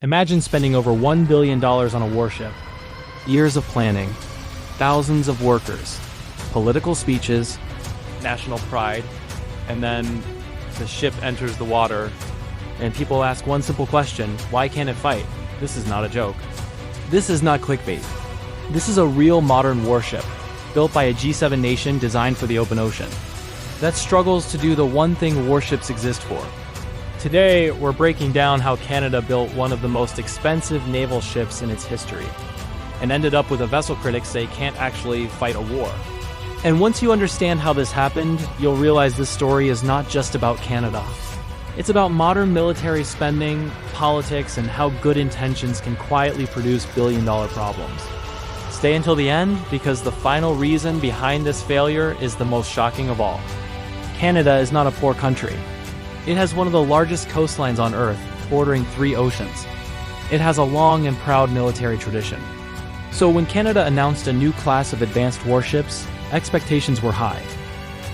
Imagine spending over $1 billion on a warship. Years of planning, thousands of workers, political speeches, national pride, and then the ship enters the water, and people ask one simple question: why can't it fight? This is not a joke. This is not clickbait. This is a real modern warship, built by a G7 nation designed for the open ocean, that struggles to do the one thing warships exist for. Today, we're breaking down how Canada built one of the most expensive naval ships in its history, and ended up with a vessel critics say can't actually fight a war. And once you understand how this happened, you'll realize this story is not just about Canada. It's about modern military spending, politics, and how good intentions can quietly produce billion-dollar problems. Stay until the end, because the final reason behind this failure is the most shocking of all. Canada is not a poor country. It has one of the largest coastlines on Earth, bordering 3 oceans. It has a long and proud military tradition. So when Canada announced a new class of advanced warships, expectations were high.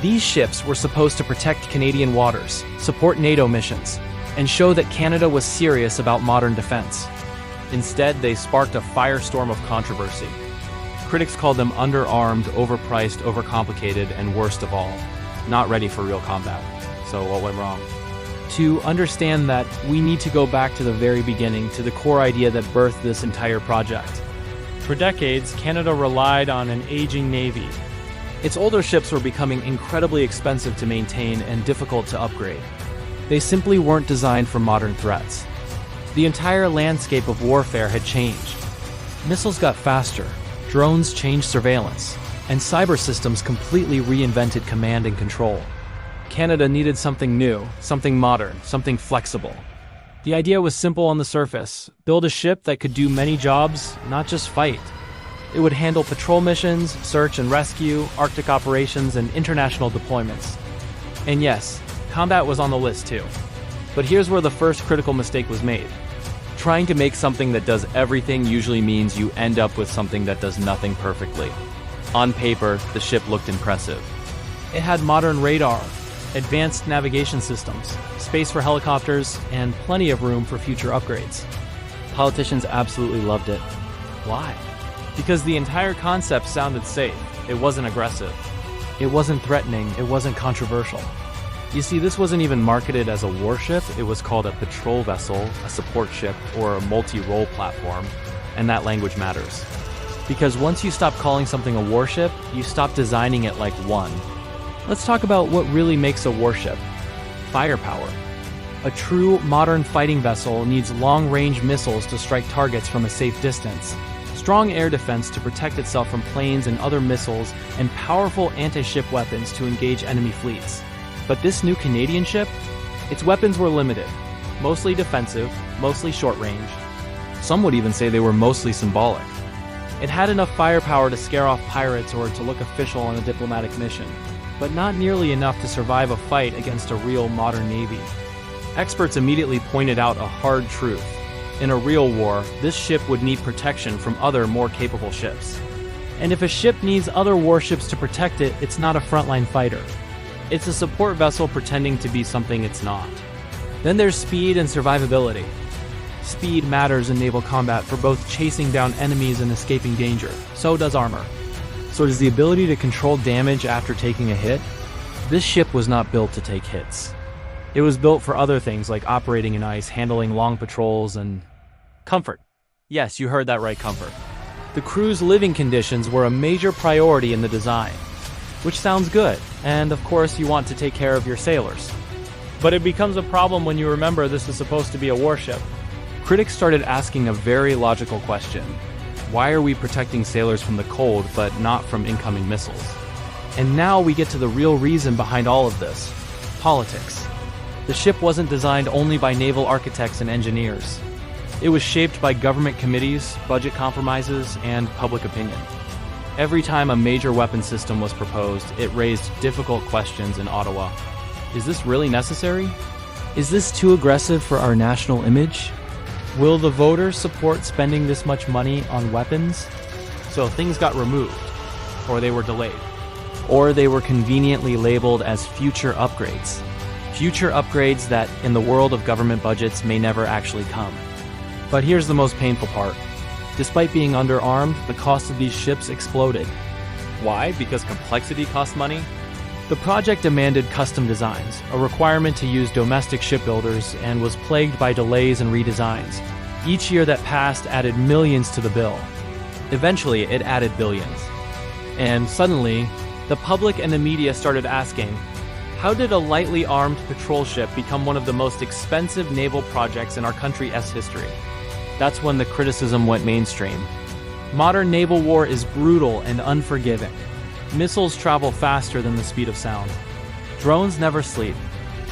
These ships were supposed to protect Canadian waters, support NATO missions, and show that Canada was serious about modern defense. Instead, they sparked a firestorm of controversy. Critics called them underarmed, overpriced, overcomplicated, and worst of all, not ready for real combat. So what went wrong? To understand that, we need to go back to the very beginning, to the core idea that birthed this entire project. For decades, Canada relied on an aging navy. Its older ships were becoming incredibly expensive to maintain and difficult to upgrade. They simply weren't designed for modern threats. The entire landscape of warfare had changed. Missiles got faster, drones changed surveillance, and cyber systems completely reinvented command and control. Canada needed something new, something modern, something flexible. The idea was simple on the surface: build a ship that could do many jobs, not just fight. It would handle patrol missions, search and rescue, Arctic operations, and international deployments. And yes, combat was on the list too. But here's where the first critical mistake was made. Trying to make something that does everything usually means you end up with something that does nothing perfectly. On paper, the ship looked impressive. It had modern radar, advanced navigation systems, space for helicopters, and plenty of room for future upgrades. Politicians absolutely loved it. Why? Because the entire concept sounded safe. It wasn't aggressive. It wasn't threatening. It wasn't controversial. You see, this wasn't even marketed as a warship. It was called a patrol vessel, a support ship, or a multi-role platform, and that language matters. Because once you stop calling something a warship, you stop designing it like one. Let's talk about what really makes a warship. Firepower. A true modern fighting vessel needs long-range missiles to strike targets from a safe distance, strong air defense to protect itself from planes and other missiles, and powerful anti-ship weapons to engage enemy fleets. But this new Canadian ship, its weapons were limited, mostly defensive, mostly short-range. Some would even say they were mostly symbolic. It had enough firepower to scare off pirates or to look official on a diplomatic mission, but not nearly enough to survive a fight against a real modern navy. Experts immediately pointed out a hard truth. In a real war, this ship would need protection from other, more capable ships. And if a ship needs other warships to protect it, it's not a frontline fighter. It's a support vessel pretending to be something it's not. Then there's speed and survivability. Speed matters in naval combat for both chasing down enemies and escaping danger. So does armor. So does the ability to control damage after taking a hit? This ship was not built to take hits. It was built for other things like operating in ice, handling long patrols, and comfort. Yes, you heard that right, comfort. The crew's living conditions were a major priority in the design, which sounds good, and of course you want to take care of your sailors. But it becomes a problem when you remember this is supposed to be a warship. Critics started asking a very logical question. Why are we protecting sailors from the cold, but not from incoming missiles? And now we get to the real reason behind all of this: politics. The ship wasn't designed only by naval architects and engineers. It was shaped by government committees, budget compromises, and public opinion. Every time a major weapon system was proposed, it raised difficult questions in Ottawa. Is this really necessary? Is this too aggressive for our national image? Will the voters support spending this much money on weapons? So things got removed, or they were delayed, or they were conveniently labeled as future upgrades. Future upgrades that, in the world of government budgets, may never actually come. But here's the most painful part. Despite being underarmed, the cost of these ships exploded. Why? Because complexity costs money? The project demanded custom designs, a requirement to use domestic shipbuilders, and was plagued by delays and redesigns. Each year that passed added millions to the bill. Eventually, it added billions. And suddenly, the public and the media started asking, how did a lightly armed patrol ship become one of the most expensive naval projects in our country's history? That's when the criticism went mainstream. Modern naval war is brutal and unforgiving. Missiles travel faster than the speed of sound. Drones never sleep.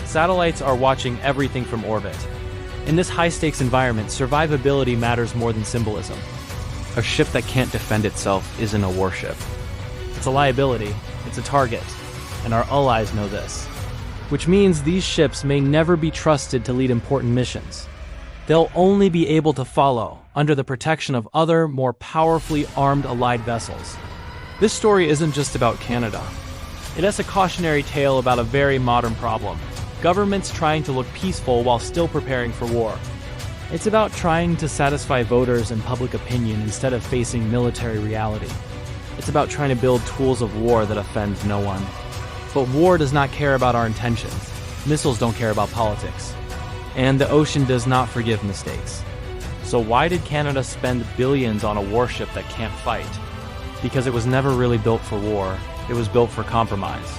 Satellites are watching everything from orbit. In this high-stakes environment, survivability matters more than symbolism. A ship that can't defend itself isn't a warship. It's a liability, it's a target, and our allies know this. Which means these ships may never be trusted to lead important missions. They'll only be able to follow under the protection of other, more powerfully armed allied vessels. This story isn't just about Canada. It has a cautionary tale about a very modern problem. Governments trying to look peaceful while still preparing for war. It's about trying to satisfy voters and public opinion instead of facing military reality. It's about trying to build tools of war that offend no one. But war does not care about our intentions. Missiles don't care about politics. And the ocean does not forgive mistakes. So why did Canada spend billions on a warship that can't fight? Because it was never really built for war. It was built for compromise.